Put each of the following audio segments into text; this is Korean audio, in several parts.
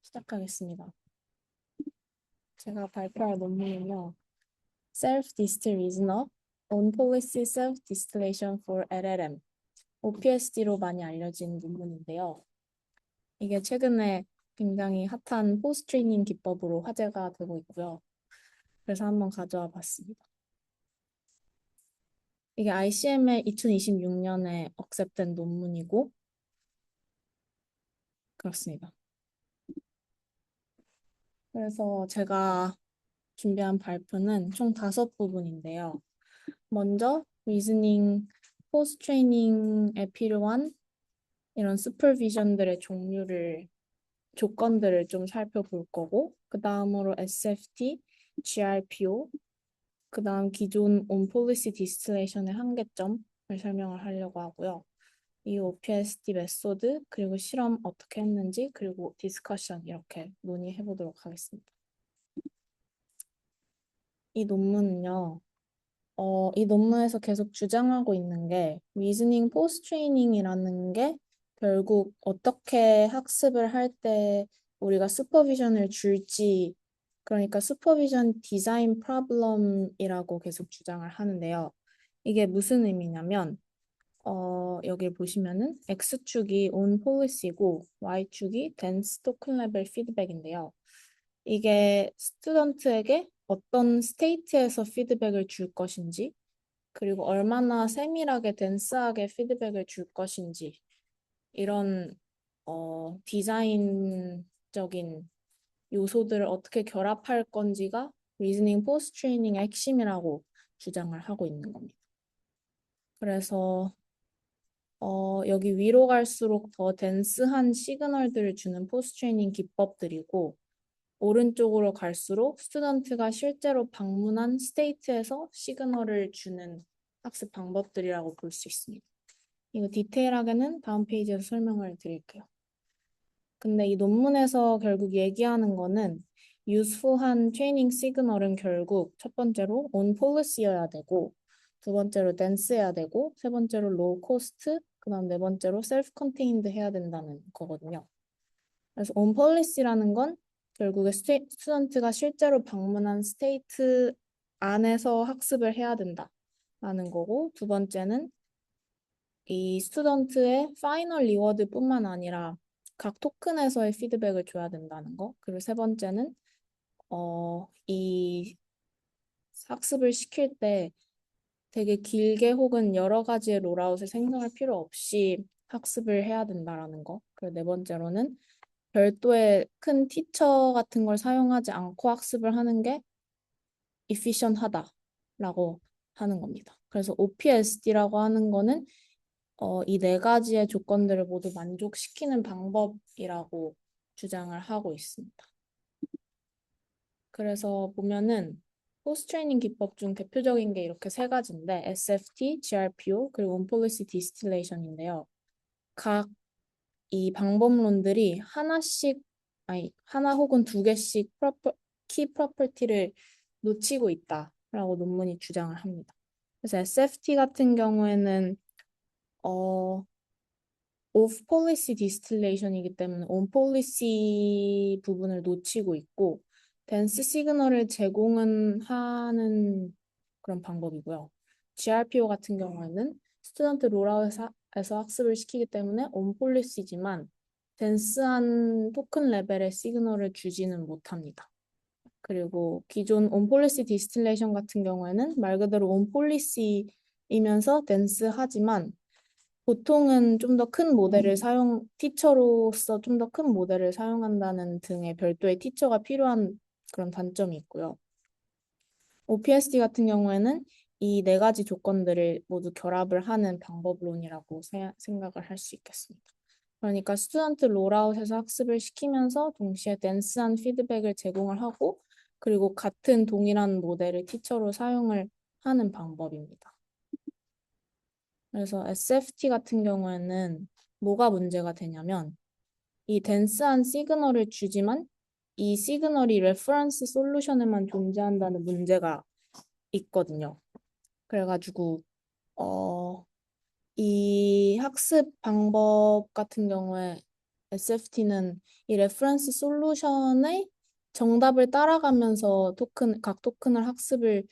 시작하겠습니다. 제가 발표할 논문은요. Self-Distilled Reasoner on Policy Self-Distillation for LLM, OPSD로 많이 알려진 논문인데요. 이게 최근에 굉장히 핫한 포스트 트레이닝 기법으로 화제가 되고 있고요. 그래서 한번 가져와 봤습니다. 이게 ICM의 2026년에 억셉된 논문이고 그렇습니다. 그래서 제가 준비한 발표는 총 5부분인데요. 먼저 리즈닝 포스트 트레이닝에 필요한 이런 슈퍼비전들의 조건들을 좀 살펴볼 거고, 그 다음으로 SFT, GRPO, 그 다음 기존 On Policy Distillation의 한계점을 설명을 하려고 하고요. 이 OPSD 메소드, 그리고 실험 어떻게 했는지, 그리고 디스커션 이렇게 논의해 보도록 하겠습니다. 이 논문은요, 이 논문에서 계속 주장하고 있는 게 리즈닝 포스트 트레이닝이라는 게 결국 어떻게 학습을 할 때 우리가 슈퍼비전을 줄지, 그러니까 슈퍼비전 디자인 프로블럼이라고 계속 주장을 하는데요. 이게 무슨 의미냐면 여기 보시면은 X축이 on policy고 Y축이 dense token level feedback인데요. 이게 스튜던트에게 어떤 스테이트에서 피드백을 줄 것인지, 그리고 얼마나 세밀하게 댄스하게 피드백을 줄 것인지, 이런 디자인적인 요소들을 어떻게 결합할 건지가 리즈닝 포스트 트레이닝의 핵심이라고 주장을 하고 있는 겁니다. 그래서 여기 위로 갈수록 더 댄스한 시그널들을 주는 포스트 트레이닝 기법들이고, 오른쪽으로 갈수록 스튜던트가 실제로 방문한 스테이트에서 시그널을 주는 학습 방법들이라고 볼 수 있습니다. 이거 디테일하게는 다음 페이지에서 설명을 드릴게요. 근데 이 논문에서 결국 얘기하는 거는 유스풀한 트레이닝 시그널은 결국 첫 번째로 on policy여야 되고, 두 번째로 dense해야 되고, 세 번째로 low cost, 그다음 네 번째로 self contained 해야 된다는 거거든요. 그래서 on policy라는 건 결국에 스튜던트가 실제로 방문한 스테이트 안에서 학습을 해야 된다라는 거고, 두 번째는 이 스튜던트의 파이널 리워드뿐만 아니라 각 토큰에서의 피드백을 줘야 된다는 거. 그리고 세 번째는 이 학습을 시킬 때 되게 길게 혹은 여러 가지의 롤아웃을 생성할 필요 없이 학습을 해야 된다라는 거. 그리고 네 번째로는 별도의 큰 티처 같은 걸 사용하지 않고 학습을 하는 게 efficient하다라고 하는 겁니다. 그래서 OPSD라고 하는 거는 이 네 가지의 조건들을 모두 만족시키는 방법이라고 주장을 하고 있습니다. 그래서 보면은 포스트 트레이닝 기법 중 대표적인 게 이렇게 세 가지인데 SFT, GRPO, 그리고 On Policy Distillation인데요. 각 이 방법론들이 하나 혹은 두 개씩 키 프로퍼티를 놓치고 있다라고 논문이 주장을 합니다. 그래서 SFT 같은 경우에는 어, off policy distillation이기 때문에 on policy 부분을 놓치고 있고 dense 시그널을 제공은 하는 그런 방법이고요. GRPO 같은 경우에는 스튜던트 롤아웃에서 학습을 시키기 때문에 on policy지만 덴스한 토큰 레벨의 시그널을 주지는 못합니다. 그리고 기존 on policy distillation 같은 경우에는 말 그대로 on policy이면서 덴스하지만 보통은 좀 더 큰 모델을 티처로서 좀 더 큰 모델을 사용한다는 등의 별도의 티처가 필요한 그런 단점이 있고요. OPSD 같은 경우에는 이 네 가지 조건들을 모두 결합을 하는 방법론이라고 생각을 할 수 있겠습니다. 그러니까 스튜던트 롤아웃에서 학습을 시키면서 동시에 댄스한 피드백을 제공을 하고 그리고 같은 동일한 모델을 티처로 사용을 하는 방법입니다. 그래서 SFT 같은 경우에는 뭐가 문제가 되냐면 이 댄스한 시그널을 주지만 이 시그널이 레퍼런스 솔루션에만 존재한다는 문제가 있거든요. 그래가지고 이 학습 방법 같은 경우에 SFT는 이 레퍼런스 솔루션의 정답을 따라가면서 각 토큰을 학습을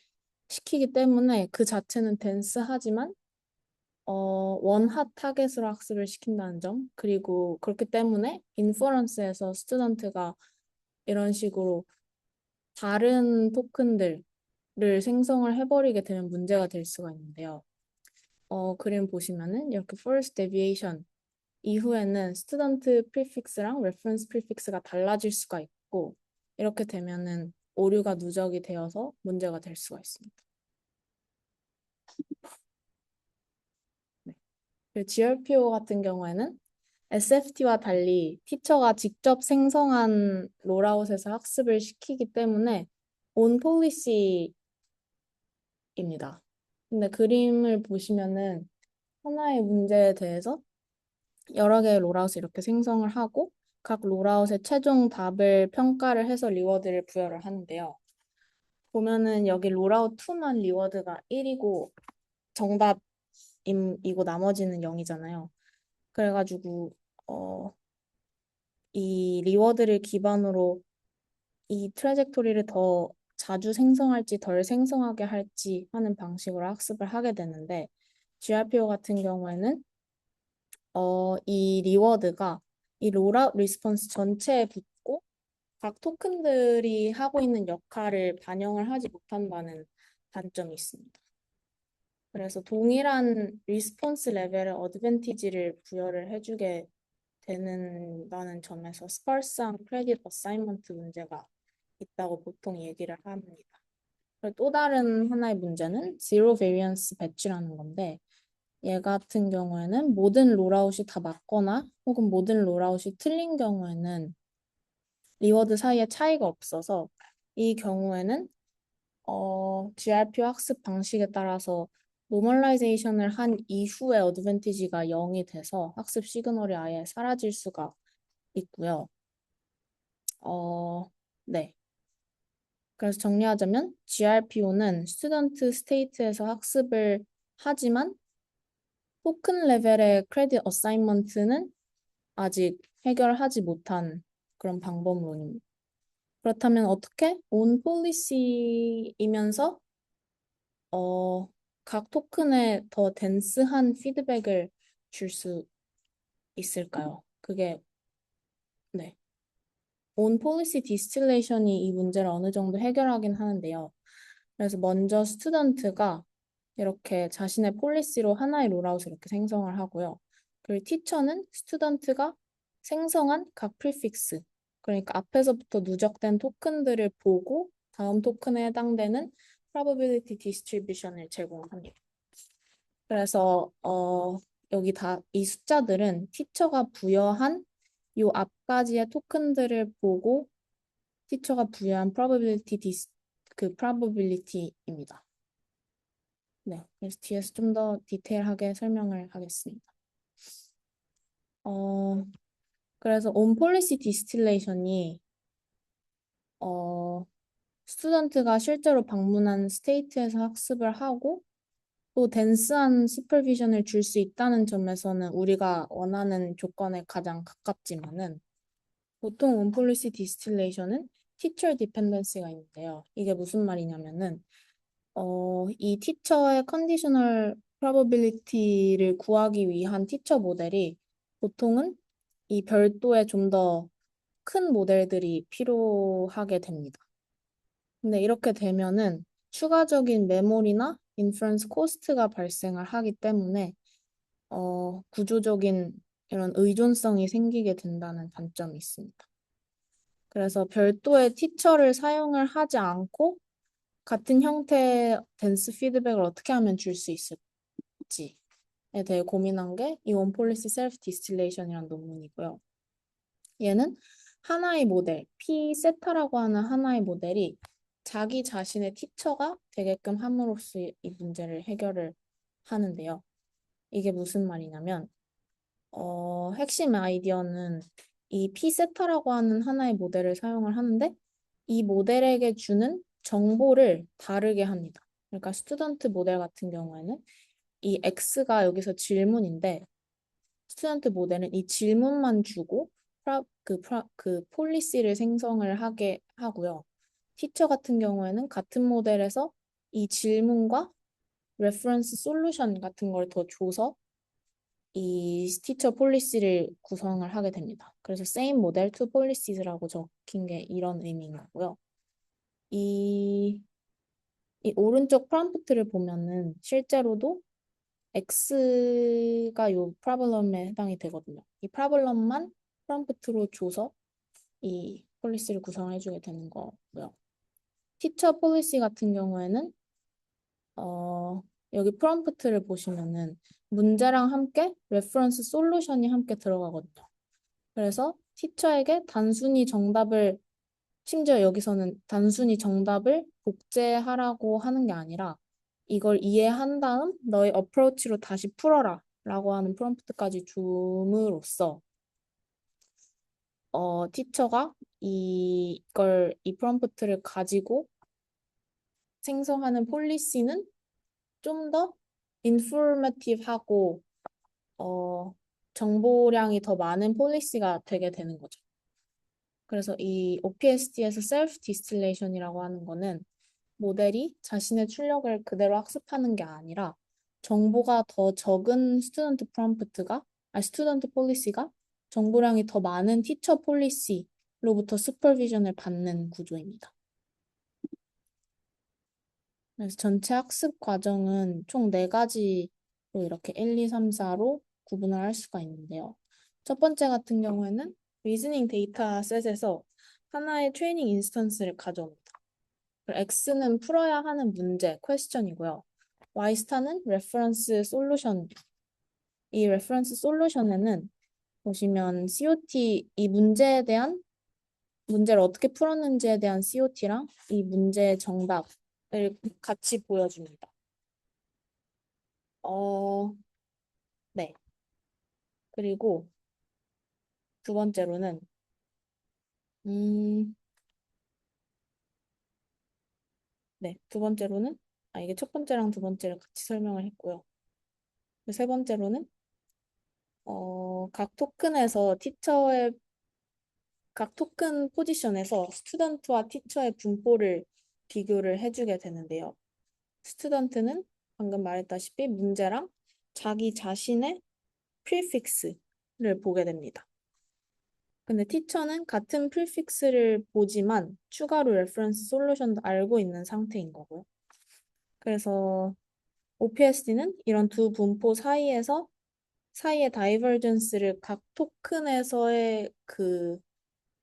시키기 때문에 그 자체는 덴스하지만 원핫 타겟으로 학습을 시킨다는 점. 그리고 그렇기 때문에 인퍼런스에서 스튜던트가 이런 식으로 다른 토큰들을 생성을 해버리게 되면 문제가 될 수가 있는데요. 그림 보시면은 이렇게 first deviation 이후에는 스튜던트 프리픽스랑 레퍼런스 프리픽스가 달라질 수가 있고 이렇게 되면은 오류가 누적이 되어서 문제가 될 수가 있습니다. 네. 그리고 GRPO 같은 경우에는 SFT와 달리 티처가 직접 생성한 롤아웃에서 학습을 시키기 때문에 온 폴리시입니다. 근데 그림을 보시면은 하나의 문제에 대해서 여러 개의 롤아웃을 이렇게 생성을 하고 각 롤아웃의 최종 답을 평가를 해서 리워드를 부여를 하는데요. 보면은 여기 롤아웃 2만 리워드가 1이고 정답이고 나머지는 0이잖아요. 그래가지고 어, 이 리워드를 기반으로 이 트래젝토리를 더 자주 생성할지 덜 생성하게 할지 하는 방식으로 학습을 하게 되는데 GRPO 같은 경우에는 이 리워드가 이 롤아웃 리스폰스 전체에 붙고 각 토큰들이 하고 있는 역할을 반영을 하지 못한다는 단점이 있습니다. 그래서 동일한 리스폰스 레벨의 어드밴티지를 부여를 해주게 되는다는 점에서 스펄스한 크레딧 어사이먼트 문제가 있다고 보통 얘기를 합니다. 그리고 또 다른 하나의 문제는 Zero Variance 배치라는 건데 얘 같은 경우에는 모든 롤아웃이 다 맞거나 혹은 모든 롤아웃이 틀린 경우에는 리워드 사이에 차이가 없어서 이 경우에는 GRPO 학습 방식에 따라서 노멀라이제이션을 한 이후에 어드밴티지가 0이 돼서 학습 시그널이 아예 사라질 수가 있고요. 네. 그래서 정리하자면 GRPO는 스튜던트 스테이트에서 학습을 하지만 토큰 레벨의 크레딧 어사인먼트는 아직 해결하지 못한 그런 방법론입니다. 그렇다면 어떻게 온 폴리시이면서 각 토큰에 더 덴스한 피드백을 줄 수 있을까요? 그게 네. 온 폴리시 디스틸레이션이 이 문제를 어느 정도 해결하긴 하는데요. 그래서 먼저 스튜던트가 이렇게 자신의 폴리시로 하나의 롤아웃을 이렇게 생성을 하고요. 그리고 티처는 스튜던트가 생성한 각 프리픽스, 그러니까 앞에서부터 누적된 토큰들을 보고 다음 토큰에 해당되는 probability distribution을 제공합니다. 그래서 여기 이 숫자들은 티처가 부여한 요 앞가지의 토큰들을 보고 티처가 부여한 probability입니다. 네, 그래서 뒤에서 좀 더 디테일하게 설명을 하겠습니다. 어, 그래서 on policy distillation이 어, 스튜던트가 실제로 방문한 스테이트에서 학습을 하고 또 덴스한 슈퍼비전을 줄 수 있다는 점에서는 우리가 원하는 조건에 가장 가깝지만은 보통 on policy distillation은 teacher dependency가 있는데요. 이게 무슨 말이냐면은 이 티처의 컨디셔널 프로버빌리티를 구하기 위한 티처 모델이 보통은 이 별도의 좀 더 큰 모델들이 필요하게 됩니다. 근데 이렇게 되면은 추가적인 메모리나 인퍼런스 코스트가 발생을 하기 때문에 구조적인 이런 의존성이 생기게 된다는 단점이 있습니다. 그래서 별도의 티처를 사용을 하지 않고 같은 형태의 댄스 피드백을 어떻게 하면 줄 수 있을지에 대해 고민한 게 이 원폴리시 셀프 디스틸레이션이라는 논문이고요. 얘는 하나의 모델, P 세타라고 하는 하나의 모델이 자기 자신의 티처가 되게끔 함으로써 이 문제를 해결을 하는데요. 이게 무슨 말이냐면 핵심 아이디어는 이 P 세타라고 하는 하나의 모델을 사용을 하는데 이 모델에게 주는 정보를 다르게 합니다. 그러니까 스튜던트 모델 같은 경우에는 이 X가 여기서 질문인데 스튜던트 모델은 이 질문만 주고 그 폴리시를 생성을 하게 하고요. 티처 같은 경우에는 같은 모델에서 이 질문과 레퍼런스 솔루션 같은 걸 더 줘서 이 티처 폴리시를 구성을 하게 됩니다. 그래서 same model two polices라고 적힌 게 이런 의미인 거고요. 이, 이 오른쪽 프롬프트를 보면은 실제로도 X가 요 프로블럼에 해당이 되거든요. 이 프로블럼만 프롬프트로 줘서 이 폴리시를 구성해주게 되는 거고요. 티처 폴리시 같은 경우에는 어, 여기 프롬프트를 보시면은 문제랑 함께 레퍼런스 솔루션이 함께 들어가거든요. 그래서 티처에게 단순히 정답을 심지어 여기서는 단순히 정답을 복제하라고 하는 게 아니라 이걸 이해한 다음 너의 어프로치로 다시 풀어라 라고 하는 프롬프트까지 줌으로써 티처가 이 프롬프트를 가지고 생성하는 폴리시는 좀 더 인포메티브하고 어, 정보량이 더 많은 폴리시가 되게 되는 거죠. 그래서 이 OPSD에서 self distillation이라고 하는 거는 모델이 자신의 출력을 그대로 학습하는 게 아니라 정보가 더 적은 스튜던트 프롬프트가 스튜던트 폴리시가 정보량이 더 많은 티처 폴리시로부터 슈퍼비전을 받는 구조입니다. 그래서 전체 학습 과정은 총 4가지로 이렇게 1, 2, 3, 4로 구분을 할 수가 있는데요. 첫 번째 같은 경우에는 리즈닝 데이터셋에서 하나의 트레이닝 인스턴스를 가져옵니다. X는 풀어야 하는 문제, 퀘스천이고요. Y스타는 레퍼런스 솔루션. 이 레퍼런스 솔루션에는 보시면 COT, 이 문제에 대한 문제를 어떻게 풀었는지에 대한 COT랑 이 문제의 정답을 같이 보여줍니다. 네. 그리고 두 번째로는, 음, 네. 두 번째로는, 이게 첫 번째랑 두 번째를 같이 설명을 했고요. 세 번째로는, 각 토큰에서 각 토큰 포지션에서 스튜던트와 티처의 분포를 비교를 해주게 되는데요. 스튜던트는 방금 말했다시피 문제랑 자기 자신의 프리픽스를 보게 됩니다. 근데 티처는 같은 프리픽스를 보지만 추가로 레퍼런스 솔루션도 알고 있는 상태인 거고요. 그래서 OPSD는 이런 두 분포 사이의 다이버전스를 각 토큰에서의 그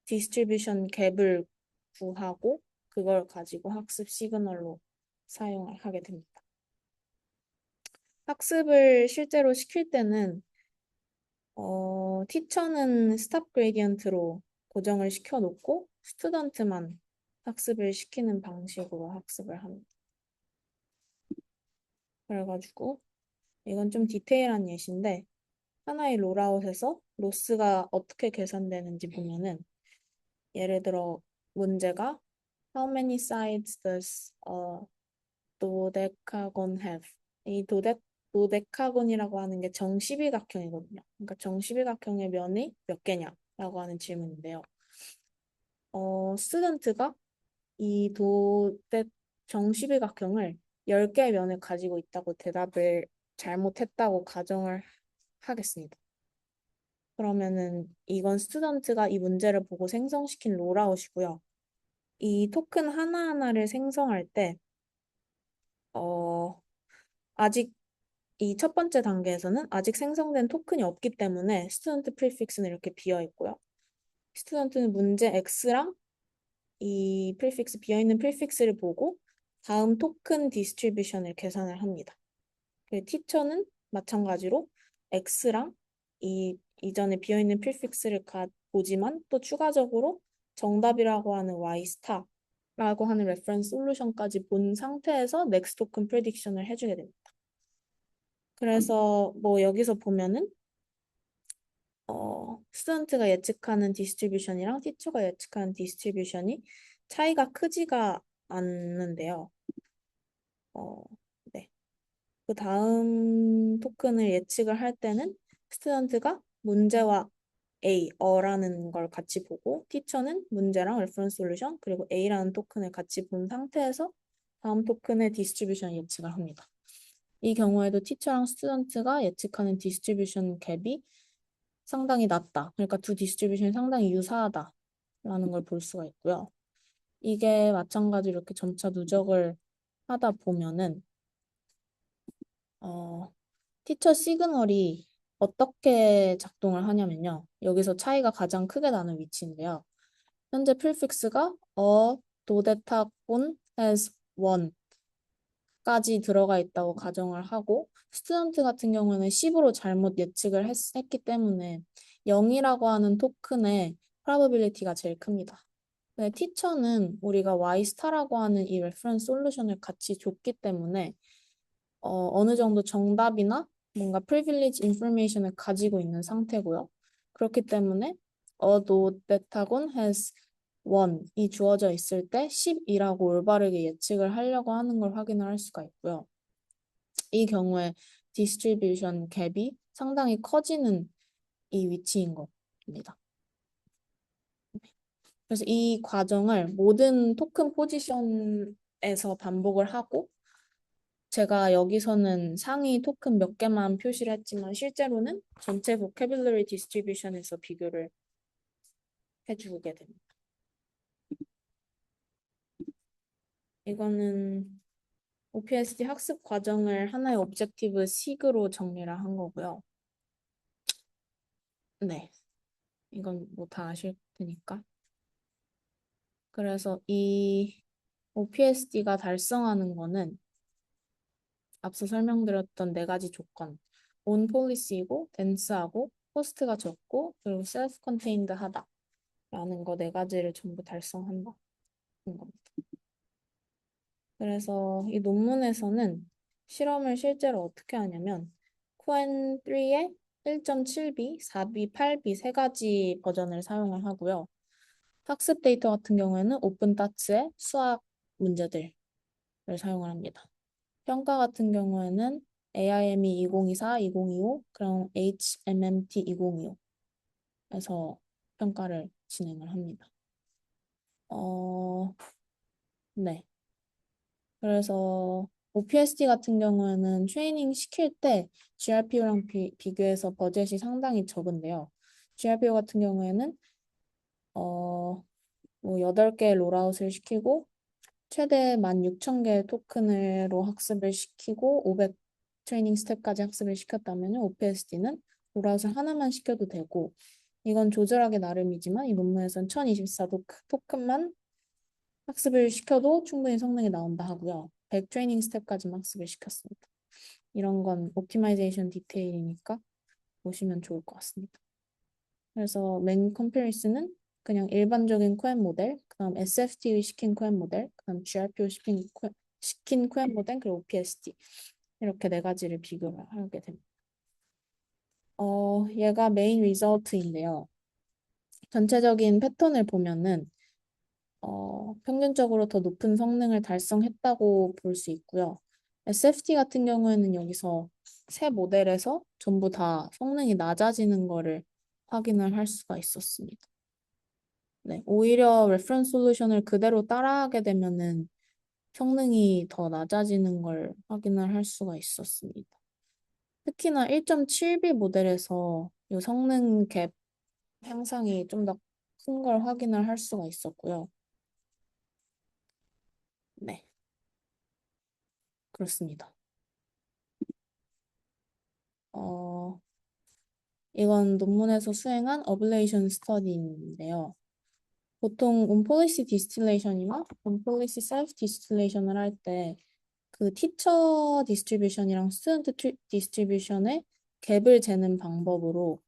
디스트리뷰션 갭을 구하고 그걸 가지고 학습 시그널로 사용을 하게 됩니다. 학습을 실제로 시킬 때는 티처는 스탑 그레디언트로 고정을 시켜놓고 스튜던트만 학습을 시키는 방식으로 학습을 합니다. 그래가지고 이건 좀 디테일한 예시인데 하나의 롤아웃에서 로스가 어떻게 계산되는지 보면은 예를 들어 문제가 How many sides does a dodecagon have? 이 도데카곤이라고 하는 게 정십이각형이거든요. 그러니까 정십이각형의 면이 몇 개냐라고 하는 질문인데요. 스튜던트가 이 정십이각형을 10개의 면을 가지고 있다고 대답을 잘못했다고 가정을 하겠습니다. 그러면은 이건 스튜던트가 이 문제를 보고 생성시킨 롤아웃이고요. 이 토큰 하나하나를 생성할 때, 아직 이 첫 번째 단계에서는 아직 생성된 토큰이 없기 때문에 스튜던트 프리픽스는 이렇게 비어 있고요. 스튜던트는 문제 X랑 이 프리픽스, 비어있는 프리픽스를 보고 다음 토큰 디스트리뷰션을 계산을 합니다. 그리고 티처는 마찬가지로 X랑 이전에 비어있는 프리픽스를 보지만 또 추가적으로 정답이라고 하는 Y 스타라고 하는 레퍼런스 솔루션까지 본 상태에서 넥스트 토큰 프레딕션을 해주게 됩니다. 그래서 뭐 여기서 보면은 스튜던트가 예측하는 디스트리뷰션이랑 티처가 예측하는 디스트리뷰션이 차이가 크지가 않는데요. 어, 네. 그 다음 토큰을 예측을 할 때는 스튜던트가 문제와 A, 어라는 걸 같이 보고 티처는 문제랑 레퍼런스 솔루션 그리고 A라는 토큰을 같이 본 상태에서 다음 토큰의 디스트리뷰션 예측을 합니다. 이 경우에도 티처랑 스튜던트가 예측하는 디스트리뷰션 갭이 상당히 낮다. 그러니까 두 디스트리뷰션이 상당히 유사하다라는 걸 볼 수가 있고요. 이게 마찬가지로 이렇게 점차 누적을 하다 보면은 티처 시그널이 어떻게 작동을 하냐면요. 여기서 차이가 가장 크게 나는 위치인데요. 현재 프리픽스가 도데타 온 has one 까지 들어가 있다고 가정을 하고 스튜던트 같은 경우는 10으로 잘못 예측을 했기 때문에 0이라고 하는 토큰의 probability가 제일 큽니다. 네, 티처는 우리가 Y 스타라고 하는 이 레퍼런스 솔루션을 같이 줬기 때문에 어느 정도 정답이나 뭔가 privilege information을 가지고 있는 상태고요. 그렇기 때문에 although datagon has 1이 주어져 있을 때 10이라고 올바르게 예측을 하려고 하는 걸 확인을 할 수가 있고요. 이 경우에 distribution 갭이 상당히 커지는 이 위치인 겁니다. 그래서 이 과정을 모든 토큰 포지션에서 반복을 하고 제가 여기서는 상위 토큰 몇 개만 표시를 했지만 실제로는 전체 vocabulary distribution에서 비교를 해주게 됩니다. 이거는 OPSD 학습 과정을 하나의 objective 식으로 정리를 한 거고요. 네, 이건 뭐 다 아실 테니까. 그래서 이 OPSD가 달성하는 거는 앞서 설명드렸던 네 가지 조건, on policy이고, dense하고, 코스트가 적고, 그리고 self-contained 하다라는 거 네 가지를 전부 달성한다는 겁니다. 그래서 이 논문에서는 실험을 실제로 어떻게 하냐면 QN3의 1.7b, 4b, 8b 세 가지 버전을 사용을 하고요. 학습 데이터 같은 경우에는 오픈따츠의 수학 문제들을 사용을 합니다. 평가 같은 경우에는 AIME 2024, 2025, 그럼 HMMT 2025에서 평가를 진행을 합니다. 네. 그래서 OPSD 같은 경우에는 트레이닝 시킬 때 GRPO랑 비교해서 버젯이 상당히 적은데요. GRPO 같은 경우에는 뭐 8개 롤아웃을 시키고 최대 16,000개 토큰으로 학습을 시키고 500 트레이닝 스텝까지 학습을 시켰다면 OPSD는 롤아웃을 하나만 시켜도 되고 이건 조절하기 나름이지만 이 논문에서는 1024 토큰만 학습을 시켜도 충분히 성능이 나온다 하고요. 100 트레이닝 스텝까지만 학습을 시켰습니다. 이런 건 옵티마이제이션 디테일이니까 보시면 좋을 것 같습니다. 그래서 맨 컴패리슨은 그냥 일반적인 코엔 모델, 그다음 SFT 시킨 코엔 모델, 그다음 GRPO 시킨 코엔 모델, 그리고 OPSD 이렇게 네 가지를 비교를 하게 됩니다. 얘가 메인 리저트인데요. 전체적인 패턴을 보면은 평균적으로 더 높은 성능을 달성했다고 볼 수 있고요. SFT 같은 경우에는 여기서 세 모델에서 전부 다 성능이 낮아지는 거를 확인을 할 수가 있었습니다. 네, 오히려 레퍼런스 솔루션을 그대로 따라하게 되면은 성능이 더 낮아지는 걸 확인을 할 수가 있었습니다. 특히나 1.7B 모델에서 이 성능 갭 향상이 좀 더 큰 걸 확인을 할 수가 있었고요. 네, 그렇습니다. 어, 이건 논문에서 수행한 어블레이션 스터디인데요. 보통 온폴리시 디스틸레이션이나 온폴리시 셀프 디스틸레이션을 할 때 그 티처 디스트리뷰션이랑 스튜던트 디스트리뷰션의 갭을 재는 방법으로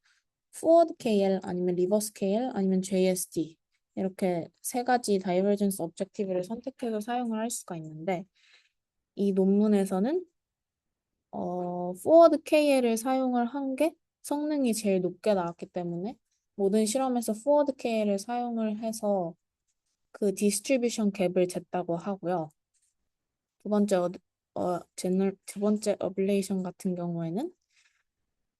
forward KL 아니면 reverse KL 아니면 JSD 이렇게 세 가지 다이버전스 objective를 선택해서 사용을 할 수가 있는데 이 논문에서는 forward KL을 사용을 한 게 성능이 제일 높게 나왔기 때문에 모든 실험에서 forward KL을 사용을 해서 그 디스트리뷰션 갭을 쟀다고 하고요. 두 번째 어블레이션 같은 경우에는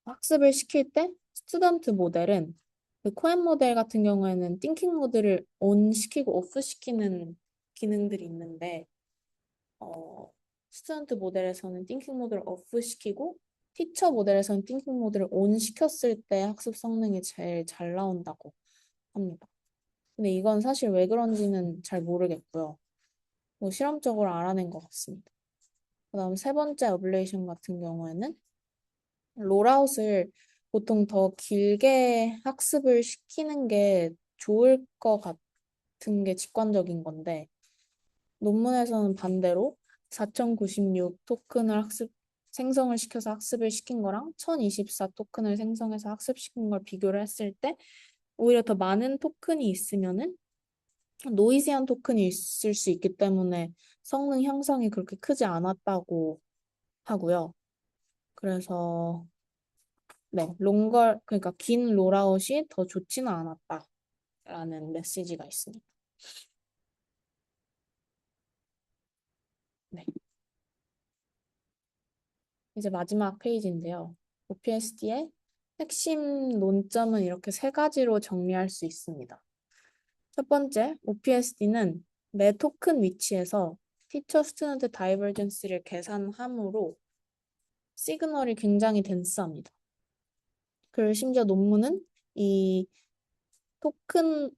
학습을 시킬 때 스튜던트 모델은 그 코엔 모델 같은 경우에는 띵킹 모드를 온 시키고 오프 시키는 기능들이 있는데 어, 스튜던트 모델에서는 띵킹 모드를 오프 시키고 티처 모델에서는 띵킹 모드를 온 시켰을 때 학습 성능이 제일 잘 나온다고 합니다. 근데 이건 사실 왜 그런지는 잘 모르겠고요. 뭐 실험적으로 알아낸 것 같습니다. 그다음 세 번째 어블레이션 같은 경우에는 롤아웃을 보통 더 길게 학습을 시키는 게 좋을 것 같은 게 직관적인 건데 논문에서는 반대로 4096 토큰을 생성을 시켜서 학습을 시킨 거랑 1024 토큰을 생성해서 학습시킨 걸 비교를 했을 때 오히려 더 많은 토큰이 있으면은 노이즈한 토큰이 있을 수 있기 때문에 성능 향상이 그렇게 크지 않았다고 하고요. 그래서 네, 그러니까 긴 롤아웃이 더 좋지는 않았다라는 메시지가 있습니다. 네, 이제 마지막 페이지인데요. OPSD의 핵심 논점은 이렇게 세 가지로 정리할 수 있습니다. 첫 번째, OPSD는 매 토큰 위치에서 티처 스튜던트 다이버전스를 계산함으로 시그널이 굉장히 덴스합니다. 그리고 심지어 논문은 이 토큰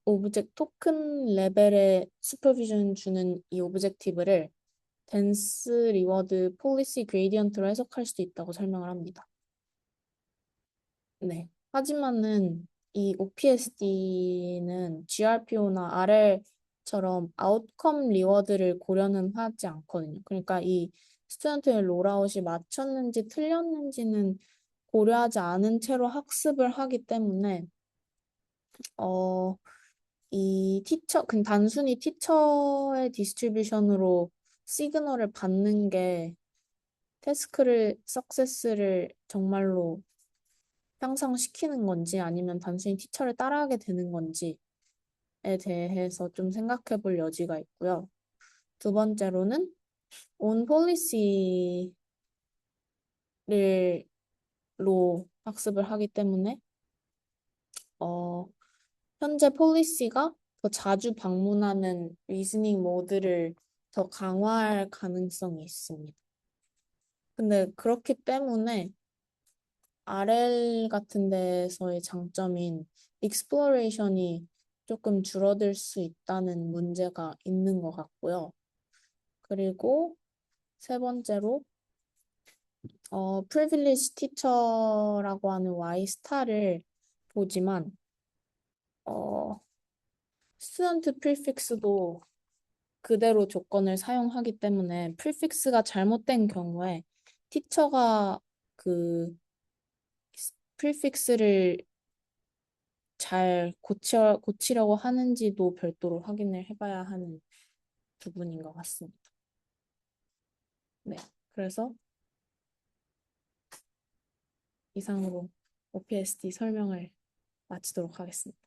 레벨의 슈퍼비전 주는 이 오브젝티브를 덴스 리워드 폴리시 그레디언트로 해석할 수도 있다고 설명을 합니다. 네. 하지만은 이 OPSD는 GRPO나 RL처럼 아웃컴 리워드를 고려는 하지 않거든요. 그러니까 이 스튜던트의 롤아웃이 맞췄는지 틀렸는지는 고려하지 않은 채로 학습을 하기 때문에 어, 그냥 단순히 티처의 디스트리뷰션으로 시그널을 받는 게 석세스를 정말로 향상시키는 건지 아니면 단순히 티처를 따라하게 되는 건지에 대해서 좀 생각해 볼 여지가 있고요. 두 번째로는 온 폴리시를 로 학습을 하기 때문에 어, 현재 폴리시가 더 자주 방문하는 리스닝 모드를 더 강화할 가능성이 있습니다. 근데 그렇기 때문에 RL 같은 데서의 장점인 익스플로레이션이 조금 줄어들 수 있다는 문제가 있는 것 같고요. 그리고 세 번째로 프리빌리지 티처라고 하는 Y 스타를 보지만 어, 스튜던트 프리픽스도 그대로 조건을 사용하기 때문에 프리픽스가 잘못된 경우에 티처가 그 프리픽스를 잘 고치려고 하는지도 별도로 확인을 해봐야 하는 부분인 것 같습니다. 네. 그래서 이상으로 OPSD 설명을 마치도록 하겠습니다.